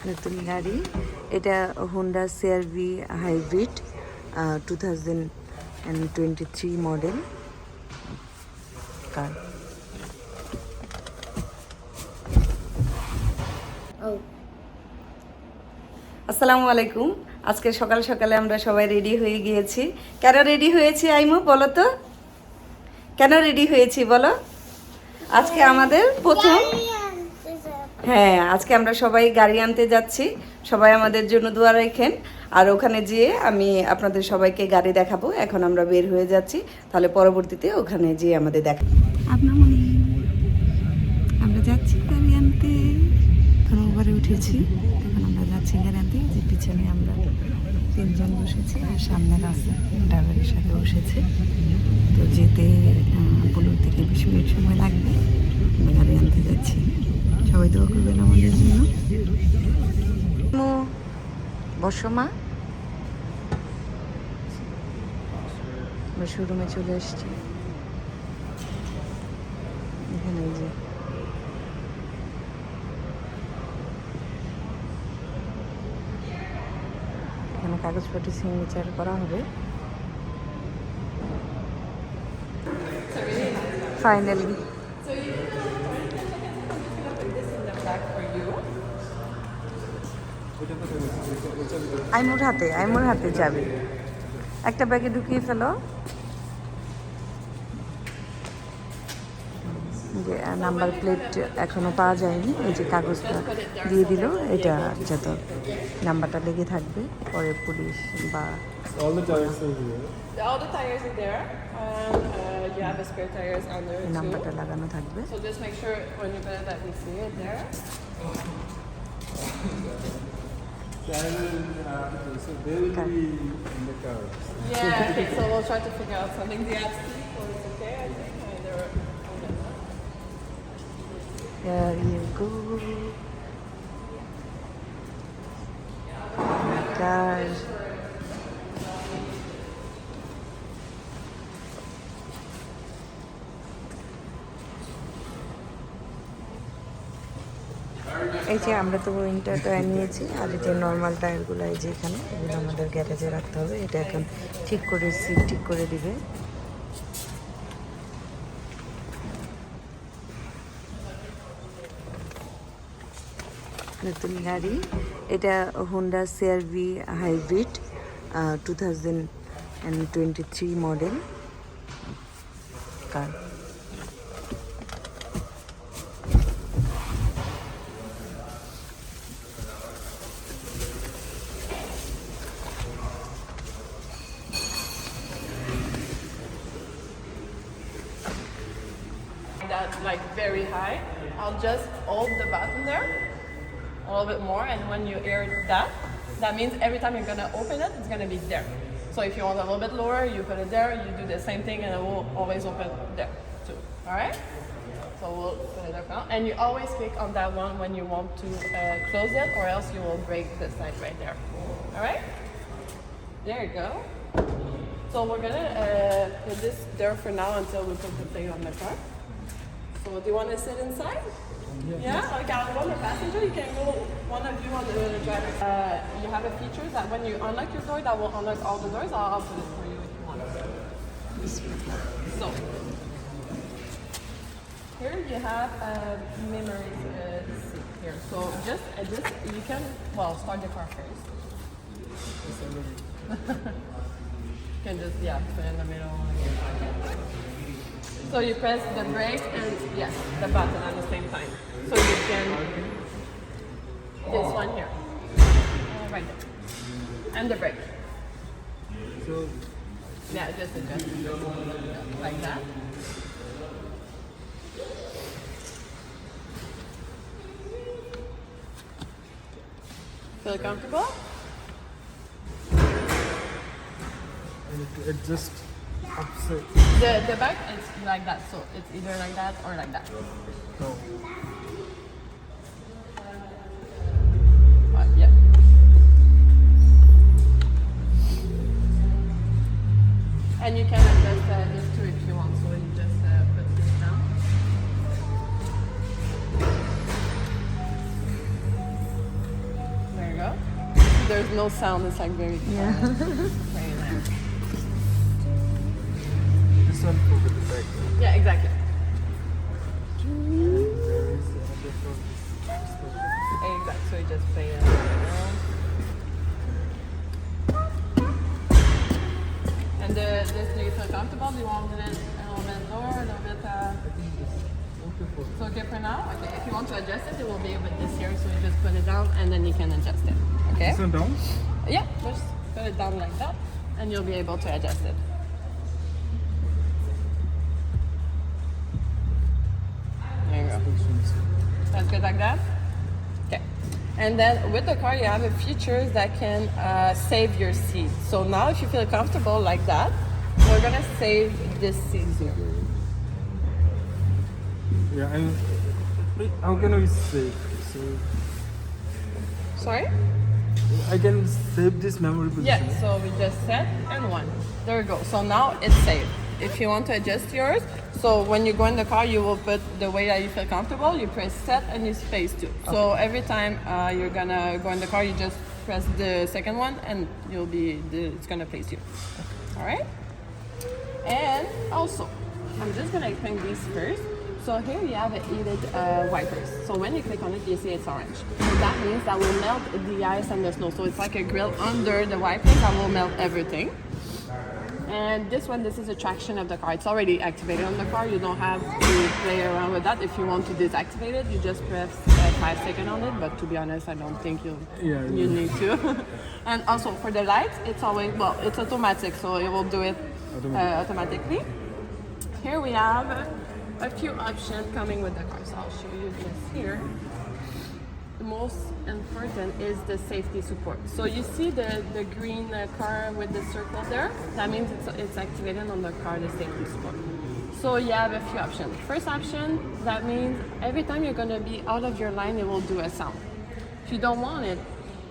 নতুন গাড়ি, এটা হোন্ডা সিআরভি হাইব্রিড 2023 মডেল কার। আসসালামু আলাইকুম। আজকে সকাল সকালে আমরা সবাই রেডি হয়ে গিয়েছি। কেন রেডি হয়েছি আইমু, বলো তো কেন রেডি হয়েছি বলো? আজকে আমাদের প্রথম, হ্যাঁ আজকে আমরা সবাই গাড়ি আনতে যাচ্ছি। সবাই আমাদের জন্য দোয়া রাখেন। আর ওখানে যেয়ে আমি আপনাদের সবাইকে গাড়ি দেখাবো। এখন আমরা বের হয়ে যাচ্ছি, তাহলে পরবর্তীতে ওখানে যেয়ে আমাদের দেখাবো। আমরা যাচ্ছি গাড়ি আনতে, এখন ওভারে উঠেছি। এখন আমরা যাচ্ছি গাড়ি আনতে। যে পিছনে আমরা তিনজন বসেছি আর সামনে রাস্তা ড্রাইভারের সাথে বসেছে। তো যেতে 15 থেকে 20 মিনিট সময় লাগবে। আমরা গাড়ি আনতে যাচ্ছি, সবাই দোয়া করবেন আমাদের জন্য। বসো মা, আমরা শোরুমে চলে এসেছি। এখানে যে এখানে কাগজপত্র সিগনেচার করা হবে। ফাইনালি আইমুর হাতে যাবে। একটা ব্যাগে ঢুকিয়ে ফেলো। যে নাম্বার প্লেট এখনো পাওয়া যায়নি, এই যে কাগজটা দিয়ে দিল, এটা যত নাম্বারটা লেগে থাকবে, পরে পুলিশ বা নাম্বারটা লাগানো থাকবে। So they will be in the car. Yeah, okay, so we'll try to figure out something. The app sleep, or it's okay, I think. They're on them now. There you go. Oh my gosh. এই যে আমরা তো winter tyre নিয়েছি, আর এই যে normal টায়ারগুলো এই যে এখানে, এগুলো আমাদের গ্যারেজে রাখতে হবে। এটা এখন ঠিক করে সিট ঠিক করে দিবে। নতুন গাড়ি, এটা Honda CR-V hybrid 2023 model car. That like very high. I'll just hold the button there a little bit more, and when you hear that, that means every time you're gonna open it, it's gonna be there. So if you want a little bit lower, you put it there. You do the same thing, and it will always open there too. All right. So we'll put it there now, and you always click on that one when you want to close it, or else you will break this side right there. All right. There you go. So we're gonna put this there for now until we put the thing on the car. So do you want to sit inside? Yeah? Like I'm on the passenger, you can go, one of you on the driver. You have a feature that when you unlock your door, that will unlock all the doors. I'll put it for you if you want. So, here you have a memory seat here. So just, you can, well, start the car first. You can just, yeah, put it in the middle. So you press the brake and yes, the button at the same time. So you can, this one here, right there, and the brake. So Yeah, just adjust it like that. Feel comfortable? it just upset. The back is like that, so it's either like that or like that. No. Yeah. And you can adjust this too if you want, so you just put this down. there's no sound. It's like very Yeah. very nice. This one for the back. Yeah, exactly. There is another for this. Exactly. So you just play it around. And this, do you feel comfortable? Do you want it a little bit lower, a little bit? Okay for It's okay for now? Okay, if you want to adjust it, it will be with this here, so you just put it down and then you can adjust it. Okay? this one down. Yeah, just put it down like that and you'll be able to adjust it. There you go. That's good like that? Okay. And then with the car, you have a features that can save your seat. So now if you feel comfortable like that, we're gonna save this seat here. Yeah, and how can we save? So Sorry? I can save this memory position. Yeah, so we just set and one. There we go. So now it's saved. If you want to adjust yours, so when you go in the car, you will put the way that you feel comfortable. You press set and you space two. So every time you're gonna go in the car, you just press the second one and it's gonna place you. All right. And also, I'm just gonna explain these first. So here you have heated wipers. So when you click on it, you see it's orange. So that means that will melt the ice and the snow. So it's like a grill under the wipers that will melt everything. And this one, this is a traction of the car. It's already activated on the car. You don't have to play around with that. If you want to deactivate it, you just press 5 seconds on it. But to be honest, I don't think you need to. And also for the lights, it's always, well, it's automatic. So it will do it automatically. Here we have a few options coming with the car. So I'll show you this here. The most important is the safety support. So you see the green car with the circle there? That means it's activated on the car, the safety support. So you have a few options. First option, that means every time you're gonna be out of your line, it will do a sound. If you don't want it,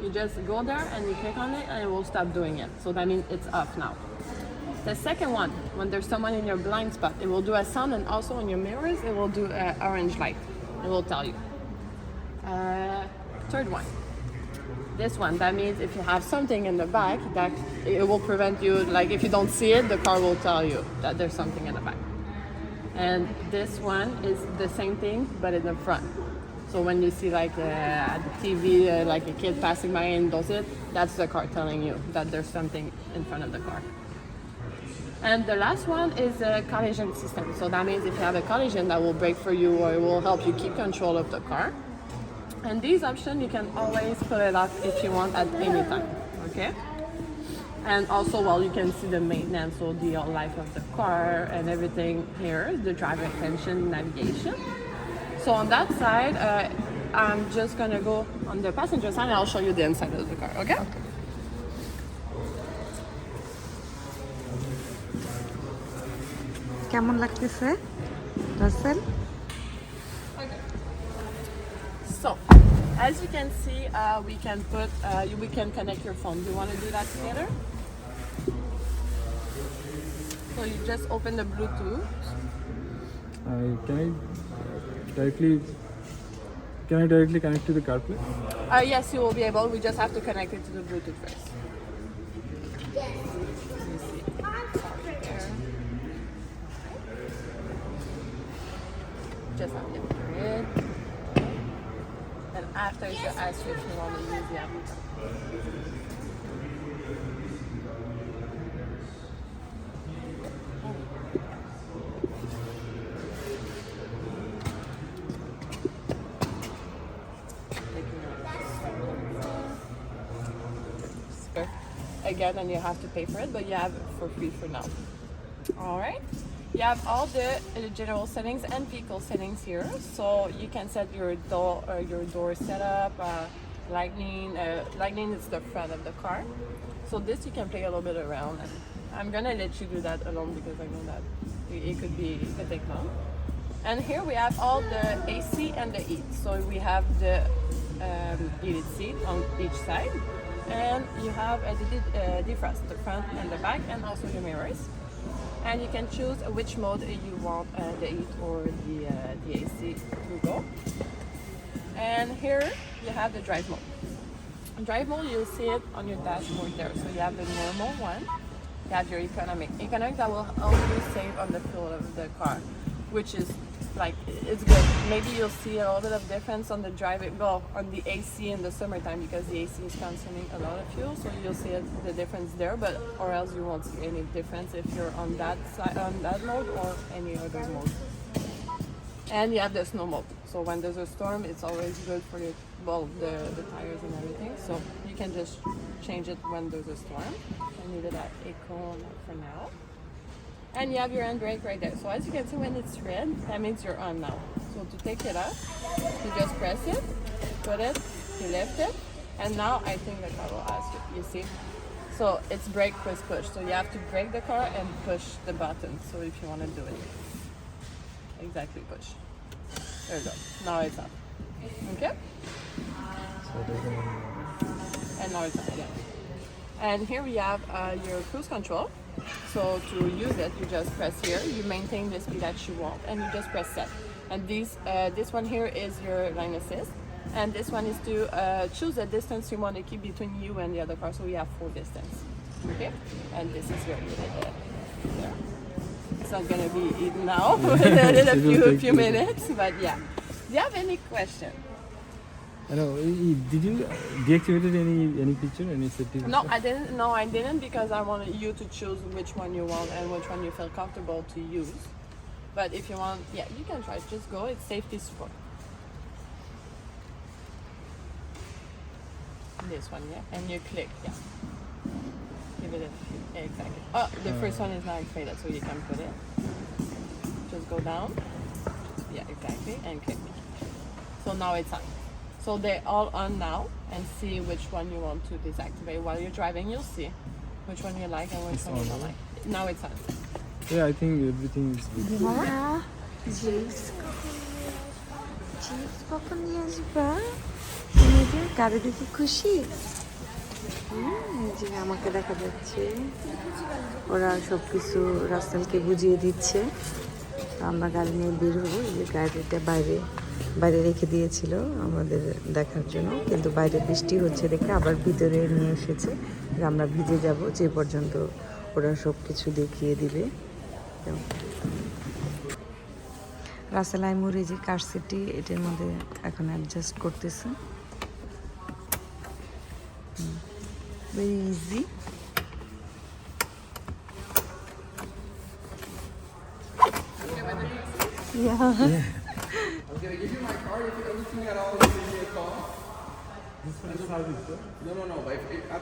you just go there and you click on it and it will stop doing it. So that means it's off now. The second one, when there's someone in your blind spot, it will do a sound, and also on your mirrors, it will do an orange light. It will tell you. Third one, this one, that means if you have something in the back, that it will prevent you, like if you don't see it, the car will tell you that there's something in the back. And this one is the same thing, but in the front. So when you see like at the TV, like a kid passing by and does it, that's the car telling you that there's something in front of the car. And the last one is a collision system. So that means if you have a collision, that will brake for you or it will help you keep control of the car. And these options, you can always put it off if you want at any time, okay? And also, well, you can see the maintenance, so the life of the car and everything here, the driver attention, navigation. So on that side, I'm just gonna go on the passenger side and I'll show you the inside of the car, okay? কেমন লাগতেছে Rasel? So, as you can see, we can connect your phone. Do you want to do that together? So you just open the Bluetooth. Can I directly connect to the CarPlay? Yes, you will be able. We just have to connect it to the Bluetooth first. Just have to enter it. And after it will ask you if you want to use the app. Again, and you have to pay for it, but you have it for free for now. All right. You have all the general settings and vehicle settings here, so you can set your door setup, lightning. Lightning is the front of the car, so this you can play a little bit around. And I'm gonna let you do that alone because I know that it could take long. And here we have all the AC and the heat. So we have the heated seat on each side, and you have a defrost, the front and the back, and also the mirrors. And you can choose which mode you want the heat or the AC to go. And here you have the drive mode. drive mode, you'll see it on your dashboard there. So you have the normal one, you have your economic. Economic, that will help you save on the fuel of the car, which is like, it's good. Maybe you'll see a little bit of difference on the on the AC in the summertime, because the AC is consuming a lot of fuel, so you'll see the difference there, but or else you won't see any difference if you're on that side, on that mode or any other mode. And you have the snow mode. So when there's a storm, it's always good for the tires and everything. So you can just change it when there's a storm. I leave it at eco for now. And you have your handbrake right there. So as you can see, when it's red, that means you're on now. So to take it out, you just press it, put it, you lift it, and now I think the car will ask you see? So it's brake, push. So you have to brake the car and push the button. So if you want to do it, exactly push. There you go. Now it's up. Okay? And now it's up again. And here we have your cruise control. So to use it, you just press here. You maintain the speed that you want, and you just press set. And this one here is your lane assist, and this one is to choose the distance you want to keep between you and the other car. So we have 4 distance. Okay? And this is your there. It's not gonna be eaten now in a few minutes, but yeah. Do you have any question? I know. Did you deactivated any picture, any settings? No, I didn't. No, I didn't, because I wanted you to choose which one you want and which one you feel comfortable to use. But if you want, yeah, you can try. Just go. It's safety support. This one, yeah, and you click, yeah. Give it a exactly. Oh, the first one is not activated, so you can put it. Just go down. Yeah, exactly, and click. So now it's on. So they're all on now, and see which one you want to deactivate. While you're driving, you'll see which one you like and which one you don't like. Now it's on. Yeah, I think everything is good. Mama, chips কখন নিয়ে আসবা? তুমি যে গাড়ি দেখে খুশি? যে আমাকে দেখা যাচ্ছে ওরা সব কিছু রাসেলকে বুঝিয়ে দিচ্ছে। আমরা গাড়ি নিয়ে বের হবো। এই যে গাড়িটা বাইরে রেখে দিয়েছিল আমাদের দেখার জন্য, কিন্তু বাইরে বৃষ্টি হচ্ছে দেখে আবার ভিতরে নিয়ে এসেছে। আমরা ভিজে যাব যে পর্যন্ত ওরা সব কিছু দেখিয়ে দিবে। রাসেল আইমুর এই যে কার সিটি, এটার মধ্যে এখন অ্যাডজাস্ট করতেছে। Very easy. Yeah. I'm gonna give you my card. If anything at all, you can give me a call. This one is service, sir? No. But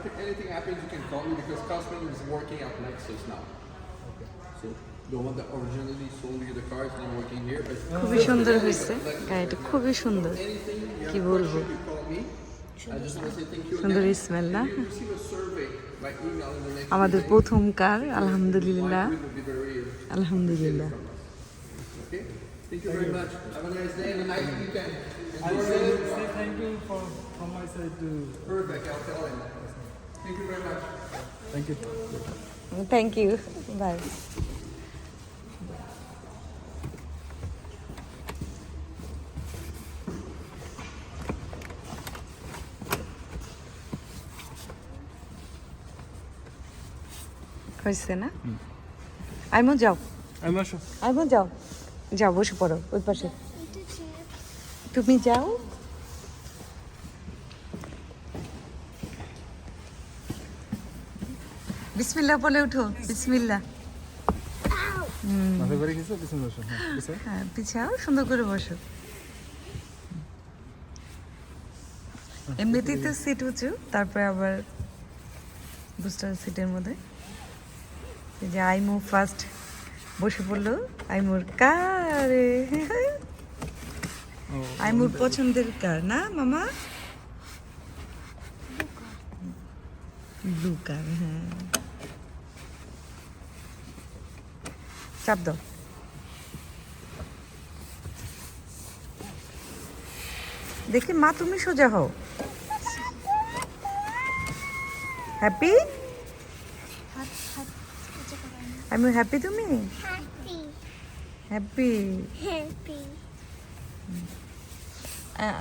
if anything happens, you can call me, because customer is working at Lexus now. Okay. So the one that originally sold you the car is not working here. But খুবই সুন্দর হয়েছে গাড়িটা, খুবই সুন্দর। anything you কি have বলবো, question, you call me. I just want to say thank you সুন্দর again. Smell না? You receive a survey by email in the next আমাদের few প্রথম কার, days. আলহামদুলিল্লাহ, It will be very আলহামদুলিল্লাহ। okay. Thank you very much. Have a nice day and a nice weekend. I will say thank you from my side to. Perfect. I'll tell him. Thank you very much. Thank you. Thank you, bye. হয়েছে না? IMO যাও, I'm not sure. IMO যাও, যাও বসে পড়ো ওই পাশে। তুমি যাও। বিসমিল্লাহ বলে উঠো, বিসমিল্লাহ। মাথা করে গেছো, পিছনে বসো। হ্যাঁ, পিছাও, সুন্দর করে বসো। এমনিতেই তো সিট উঁচু, তারপরে আবার বুস্টার সিটের মধ্যে। এই যে আইমু ফার্স্ট বসে পড়লো আইমুর কারে। আইমুর পছন্দের কার না মামা? ব্লু কার, হ্যাঁ। চাপ দাও। দেখি মা, তুমি সোজা হও। হ্যাপি? আমি হ্যাপি, তুমি হ্যাপি?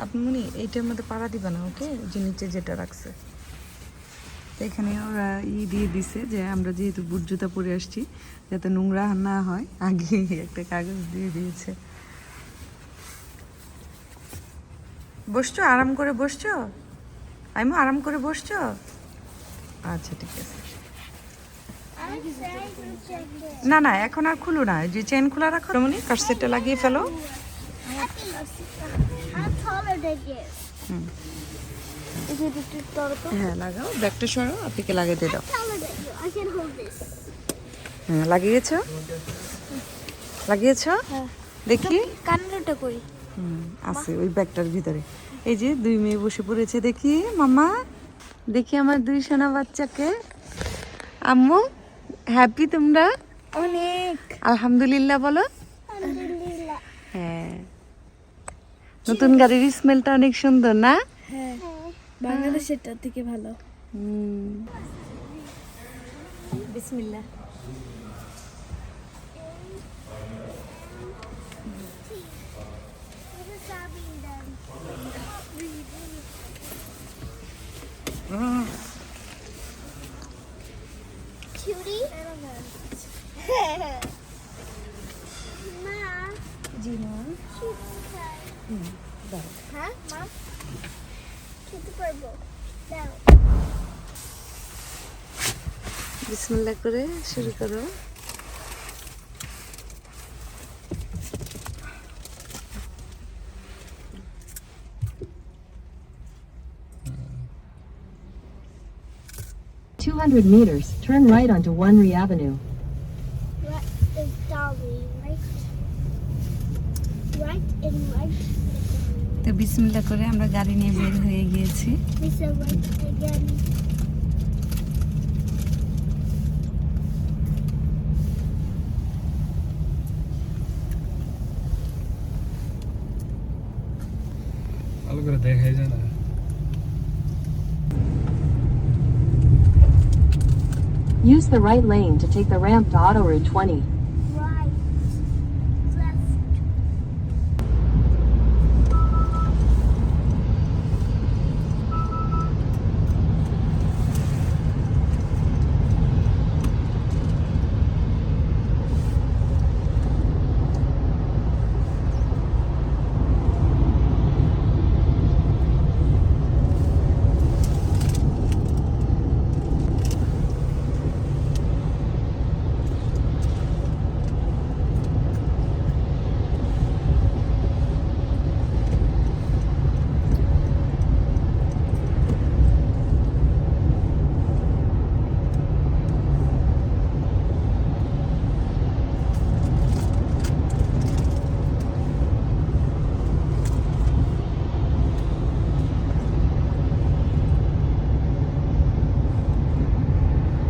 আপনি এইটার মধ্যে পাড়া দিবা না, ওকে? যে নিচে যেটা রাখছে। এখানে ওরা দিয়ে দিছে যে আমরা যেহেতু বুট জুতা পরে আসছি যাতে নোংরা না হয়, আগে একটা কাগজ দিয়ে দিয়েছে। বসছো, আরাম করে বসছো? আইমো আরাম করে বসছো? আচ্ছা ঠিক আছে। না না এখন আর খুলো না, যে চেন খোলা রাখো, মনি কাট সেটটা লাগিয়ে ফেলো। হ্যাঁ লাগাও, ব্যাগটা সরো, আপনাকে লাগিয়ে দিয়ে দাও। হ্যাঁ লাগিয়েছ, লাগিয়েছ, দেখি কান্নাটা করি। আছে ওই ব্যাগটার ভিতরে। এই যে 2 মেয়ে বসে পড়েছে, দেখি মামা, দেখি আমার 2 সোনা বাচ্চাকে। আম্মু হ্যাপি তোমরা? অনেক। আলহামদুলিল্লাহ বলো। আলহামদুলিল্লাহ। হ্যাঁ, নতুন গাড়ির স্মেলটা অনেক সুন্দর না? হ্যাঁ, বাংলাদেশেরটা থেকে ভালো। বিসমিল্লাহ। Cutie? Ma. জি মা। হ্যাঁ মা, খেতে পারবো? দাও। বিসমিল্লাহ করে শুরু করো। meters, turn right onto One Avenue. What is Dolly? Right and right. তো বিসমিল্লাহ করে আমরা গাড়ি নিয়ে বের হয়ে গিয়েছি। We said right again. ভালো করে দেখাই যায় না। Use the right lane to take the ramp to Auto Route 20.